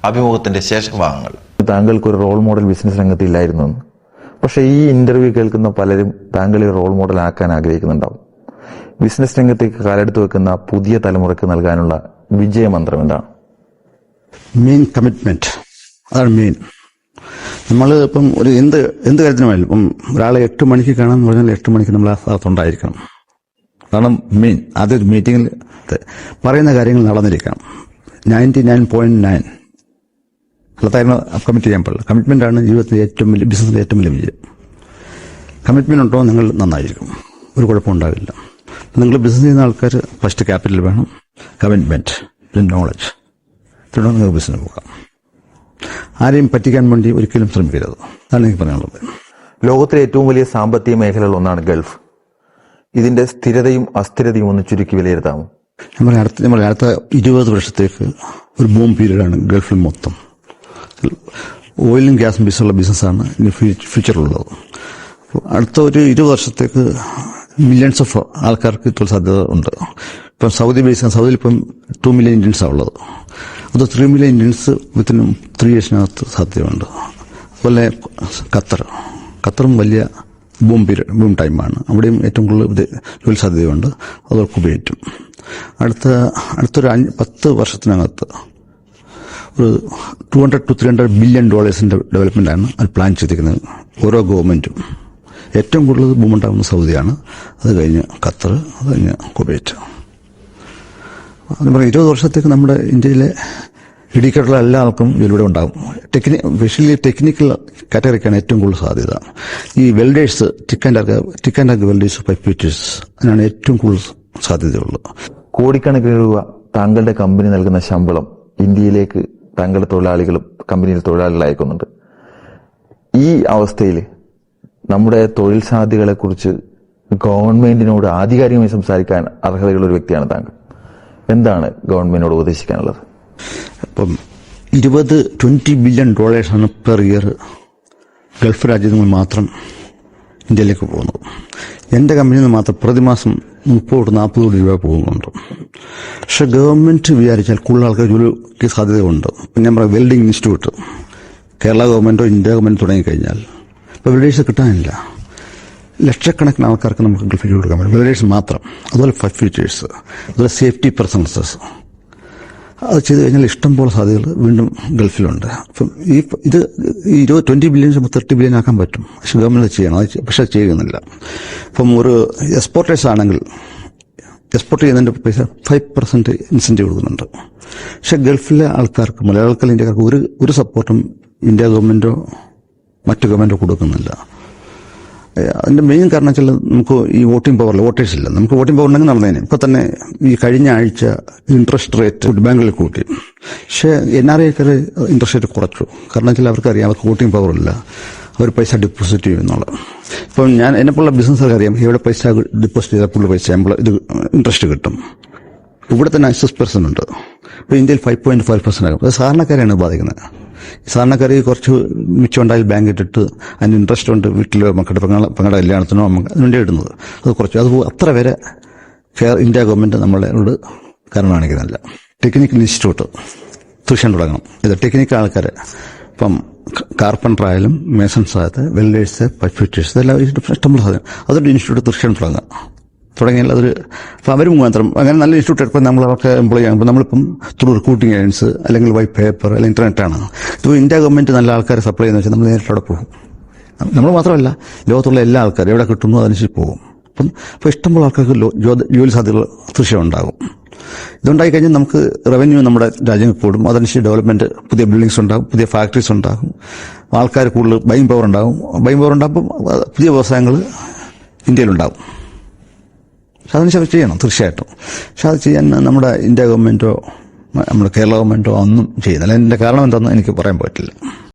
അഭിമുഖത്തിന്റെ ശേഷഭാഗങ്ങൾ. താങ്കൾക്കൊരു role model business രംഗത്ത് ഇല്ലായിരുന്നു. പക്ഷെ ഈ ഇന്റർവ്യൂ കേൾക്കുന്ന പലരും താങ്കളെ റോൾ മോഡൽ ആക്കാൻ ആഗ്രഹിക്കുന്നുണ്ടാവും. ബിസിനസ് രംഗത്തേക്ക് കാലെടുത്ത് വെക്കുന്ന പുതിയ തലമുറയ്ക്ക് നൽകാനുള്ള വിജയമന്ത്രം എന്താണ്? Main commitment. അതാണ് മെയിൻ. നമ്മൾ ഇപ്പം ഒരു എന്ത് കാര്യത്തിനുമായാലും ഇപ്പം ഒരാളെ 8 മണിക്ക് കാണാമെന്ന് പറഞ്ഞാൽ 8 മണിക്ക് നമ്മൾ ആ സ്ഥലത്തുണ്ടായിരിക്കണം. കാരണം മെയിൻ ആദ്യ മീറ്റിങ്ങിൽ പറയുന്ന കാര്യങ്ങൾ നടന്നിരിക്കണം. 99.9 അല്ലാത്തായിരുന്നു കമ്മിറ്റ് ചെയ്യാൻ പാടില്ല. കമ്മിറ്റ്മെന്റാണ് ജീവിതത്തിലെ ഏറ്റവും വലിയ ബിസിനസിന്റെ ഏറ്റവും വലിയ വിജയം. കമ്മിറ്റ്മെന്റ് ഉണ്ടോ നിങ്ങൾ നന്നായിരിക്കും, ഒരു കുഴപ്പമുണ്ടാവില്ല. നിങ്ങൾ ബിസിനസ് ചെയ്യുന്ന ആൾക്കാർ ഫസ്റ്റ് ക്യാപിറ്റൽ വേണം, കമ്മിറ്റ്മെന്റ്, പിന്നെ നോളജ്. തുടർന്ന് നിങ്ങൾക്ക് ബിസിനസ് പോകാം. ആരെയും പറ്റിക്കാൻ വേണ്ടി ഒരിക്കലും ശ്രമിക്കരുത്. അതാണ് എനിക്ക് പറയാനുള്ളത്. ലോകത്തിലെ ഏറ്റവും വലിയ സാമ്പത്തിക മേഖലകൾ ഒന്നാണ് ഗൾഫ്. ഇതിന്റെ സ്ഥിരതയും അസ്ഥിരതയും ഒന്ന് ചുരുക്കി വിലയിരുത്താമോ? നമ്മൾ അടുത്ത 20 വർഷത്തേക്ക് ഒരു ബൂം പീരീഡാണ് ഗൾഫിൽ മൊത്തം. ഓയിലും ഗ്യാസും ബിസിനുള്ള ബിസിനസ്സാണ് ഇനി ഫ്യൂച്ചറിലുള്ളത്. അടുത്ത ഒരു 20 വർഷത്തേക്ക് മില്യൺസ് ഓഫ് ആൾക്കാർക്ക് തൊഴിൽ സാധ്യത ഉണ്ട്. ഇപ്പം സൗദിയിൽ ഇപ്പം 2 മില്യൺ ഇന്ത്യൻസാണ് ഉള്ളത്. അത് 3 മില്യൺ ഇന്ത്യൻസ് വിത്തിൻ 3 ഇയേഴ്സിനകത്ത് സാധ്യതയുണ്ട്. അതുപോലെ ഖത്തറും വലിയ ബൂം ടൈമാണ്. അവിടെയും ഏറ്റവും കൂടുതൽ തൊഴിൽ സാധ്യതയുണ്ട്. അതുപോലെ കുവൈറ്റും. അടുത്തൊരു 10 വർഷത്തിനകത്ത് ഒരു $200 to $300 ബില്യൺ ഡെവലപ്മെന്റാണ് അത് പ്ലാൻ ചെയ്തിരിക്കുന്നത്. ഓരോ ഗവൺമെന്റും. ഏറ്റവും കൂടുതൽ ബൂമുണ്ടാകുന്ന സൗദിയാണ്, അത് കഴിഞ്ഞ് ഖത്തർ, അത് കഴിഞ്ഞ് കുവൈറ്റ്. 20 വർഷത്തേക്ക് നമ്മുടെ ഇന്ത്യയിലെ ഇടിക്കട്ടുള്ള എല്ലാ ആൾക്കും ജോലിയുടെ ഉണ്ടാകും. സ്പെഷ്യലി ടെക്നിക്കൽ കാറ്റഗറിക്കാണ് ഏറ്റവും കൂടുതൽ സാധ്യത. ഈ welders, tick and tag welders, pipe fitters, അതിനാണ് ഏറ്റവും കൂടുതൽ സാധ്യതയുള്ളത്. കോടിക്കണക്കിന് രൂപ താങ്കളുടെ കമ്പനി നൽകുന്ന ശമ്പളം ഇന്ത്യയിലേക്ക് താങ്കളുടെ തൊഴിലാളികളും കമ്പനിയിൽ തൊഴിലാളികൾ അയക്കുന്നുണ്ട്. ഈ അവസ്ഥയിൽ നമ്മുടെ തൊഴിൽ സാധ്യതകളെ കുറിച്ച് ഗവൺമെന്റിനോട് ആധികാരികമായി സംസാരിക്കാൻ അർഹതയുള്ള ഒരു വ്യക്തിയാണ് താങ്കൾ. എന്താണ് ഗവൺമെന്റിനോട് ഉപദേശിക്കാനുള്ളത്? ഇപ്പം $20 ബില്യൺ പെർ ഇയർ ഗൾഫ് രാജ്യങ്ങൾ മാത്രം ഇന്ത്യയിലേക്ക് പോകുന്നത്. എന്റെ കമ്പനിയിൽ നിന്ന് മാത്രം പ്രതിമാസം 30-40 കോടി രൂപ പോകുന്നുണ്ട്. പക്ഷെ ഗവൺമെന്റ് വിചാരിച്ചാൽ കൂടുതൽ ആൾക്കാർ ജോലിക്ക് സാധ്യതയുണ്ട്. പിന്നെ ഞാൻ പറയാം, വെൽഡിംഗ് ഇൻസ്റ്റിറ്റ്യൂട്ട് കേരള ഗവൺമെന്റോ ഇന്ത്യ ഗവൺമെന്റ് തുടങ്ങിക്കഴിഞ്ഞാൽ ഇപ്പോൾ വെൽഡേഴ്സ് കിട്ടാനില്ല. ലക്ഷക്കണക്കിന് ആൾക്കാർക്ക് നമുക്ക് ഗൾഫിൽ ജോലി കൊടുക്കാൻ പറ്റും, വെൽഡേഴ്സ് മാത്രം. അതുപോലെ പൈപ്പ് ഫിറ്റേഴ്സ്, അതുപോലെ സേഫ്റ്റി പേഴ്സൺസസ്. അത് ചെയ്ത് കഴിഞ്ഞാൽ ഇഷ്ടംപോലെ സാധ്യതകൾ വീണ്ടും ഗൾഫിലുണ്ട്. അപ്പം ഇത് 20 ബില്യൺ 30 ബില്യൺ ആക്കാൻ പറ്റും. പക്ഷെ ഗവൺമെന്റ് ചെയ്യണം. പക്ഷെ ചെയ്യുന്നില്ല. ഇപ്പം ഒരു എക്സ്പോർട്ടേഴ്സ് ആണെങ്കിൽ എക്സ്പോർട്ട് ചെയ്യുന്നതിന്റെ പൈസ 5% ഇൻസെന്റീവ് കൊടുക്കുന്നുണ്ട്. പക്ഷെ ഗൾഫിലെ ആൾക്കാർക്ക്, മലയാളികൾക്ക്, ഇന്ത്യക്കാർക്ക് ഒരു സപ്പോർട്ടും ഇന്ത്യ ഗവൺമെന്റോ മറ്റു ഗവൺമെന്റോ കൊടുക്കുന്നില്ല. അതിന്റെ മെയിൻ കാരണം വെച്ചാൽ നമുക്ക് ഈ വോട്ടിംഗ് പവറില്ല, വോട്ടേഴ്സ് ഇല്ല. നമുക്ക് വോട്ടിംഗ് പവർ ഉണ്ടെങ്കിൽ നടന്നേനെ. ഇപ്പൊ തന്നെ ഈ കഴിഞ്ഞ ആഴ്ച ഇൻട്രസ്റ്റ് റേറ്റ് ബാങ്കുകളിൽ കൂട്ടി. പക്ഷേ NRIക്കാർ ഇൻട്രസ്റ്റ് റേറ്റ് കുറച്ചു. കാരണം വെച്ചാൽ അവർക്കറിയാം അവർക്ക് വോട്ടിംഗ് പവർ ഇല്ല, അവർ പൈസ ഡെപ്പോസിറ്റ് ചെയ്യും എന്നുള്ളത്. ഇപ്പം എന്നെപ്പോലുള്ള ബിസിനസ്സുകാർക്ക് അറിയാം, ഇവിടെ പൈസ ഡെപ്പോസിറ്റ് ചെയ്താൽ പുള്ളി പൈസ ഇത് ഇൻട്രസ്റ്റ് കിട്ടും. ഇവിടെ തന്നെ 6% ഉണ്ട്. ഇപ്പൊ ഇന്ത്യയിൽ 5.5% ആകും. അത് സാധാരണക്കാരെയാണ് ബാധിക്കുന്നത്. സാധാരണക്കാർ കുറച്ച് മിച്ചമുണ്ടായാൽ ബാങ്ക് ഇട്ടിട്ട് അതിന് ഇൻട്രസ്റ്റ് ഉണ്ട്, വീട്ടിലോ മക്കളുടെ പെങ്ങളുടെ കല്യാണത്തിനോ അതിനുവേണ്ടി ഇടുന്നത്. അത് കുറച്ച് അത്ര വരെ ഇന്ത്യ ഗവൺമെന്റ് നമ്മളോട് കാരണം കാണിക്കുന്നില്ല. ടെക്നിക്കൽ ഇൻസ്റ്റിറ്റ്യൂട്ട് തൃശ്ശൂർ തുടങ്ങണം. ഇത് ടെക്നിക്കൽ ആൾക്കാരെ ഇപ്പം കാർപ്പൻറ്റർ ആയാലും മേസൺസ് ആയാലും വെൽഡേഴ്സ്, പൈപ്പ് ഫിറ്റേഴ്സ്, ഇതെല്ലാം ഇഷ്ടംപോലെ സാധനം. അതൊരു ഇൻസ്റ്റിറ്റ്യൂട്ട് തൃശ്ശൂർ തുടങ്ങിയാൽ അതൊരു അപ്പം അവർ മുഖാന്തരം അങ്ങനെ നല്ല ഇൻസ്റ്റിറ്റ്യൂട്ട് എടുക്കുമ്പോൾ നമ്മൾ അവർക്ക് എംപ്ലോയി ആകുമ്പോൾ നമ്മളിപ്പം ത്രൂ റിക്രൂട്ടിംഗ് ഏജൻസ് അല്ലെങ്കിൽ വൈറ്റ് പേപ്പർ അല്ലെങ്കിൽ ഇന്റർനെറ്റാണ്. ഇപ്പോൾ ഇന്ത്യ ഗവൺമെന്റ് നല്ല ആൾക്കാരെ സപ്ലൈ ചെയ്യുന്ന വെച്ചാൽ നമ്മൾ നേരിട്ട് അവിടെ പോകും. നമ്മൾ മാത്രമല്ല, ലോകത്തുള്ള എല്ലാ ആൾക്കാരും എവിടെ കിട്ടുന്നു അതനുസരിച്ച് പോകും. അപ്പോൾ ഇഷ്ടംപോലെ ആൾക്കാർക്ക് ജോലി സാധ്യതകൾ തീർച്ചയായും ഉണ്ടാകും. ഇതുണ്ടായി കഴിഞ്ഞാൽ നമുക്ക് റവന്യൂ നമ്മുടെ രാജ്യങ്ങൾ കൂടും. അതനുസരിച്ച് ഡെവലപ്മെന്റ്, പുതിയ ബിൽഡിങ്സ് ഉണ്ടാകും, പുതിയ ഫാക്ടറീസ് ഉണ്ടാകും, ആൾക്കാർ കൂടുതൽ ബൈങ് പവർ ഉണ്ടാകും. ബൈങ് പവർ ഉണ്ടാകുമ്പോൾ പുതിയ വ്യവസായങ്ങൾ ഇന്ത്യയിലുണ്ടാകും. പക്ഷെ അതിന് ചെയ്യണം തീർച്ചയായിട്ടും. പക്ഷെ അത് ചെയ്യാൻ നമ്മുടെ ഇന്ത്യ ഗവൺമെന്റോ നമ്മുടെ കേരള ഗവൺമെന്റോ ഒന്നും ചെയ്യുന്നില്ല. അതിന്റെ കാരണം എന്താണെന്ന് എനിക്ക് പറയാൻ പറ്റില്ല.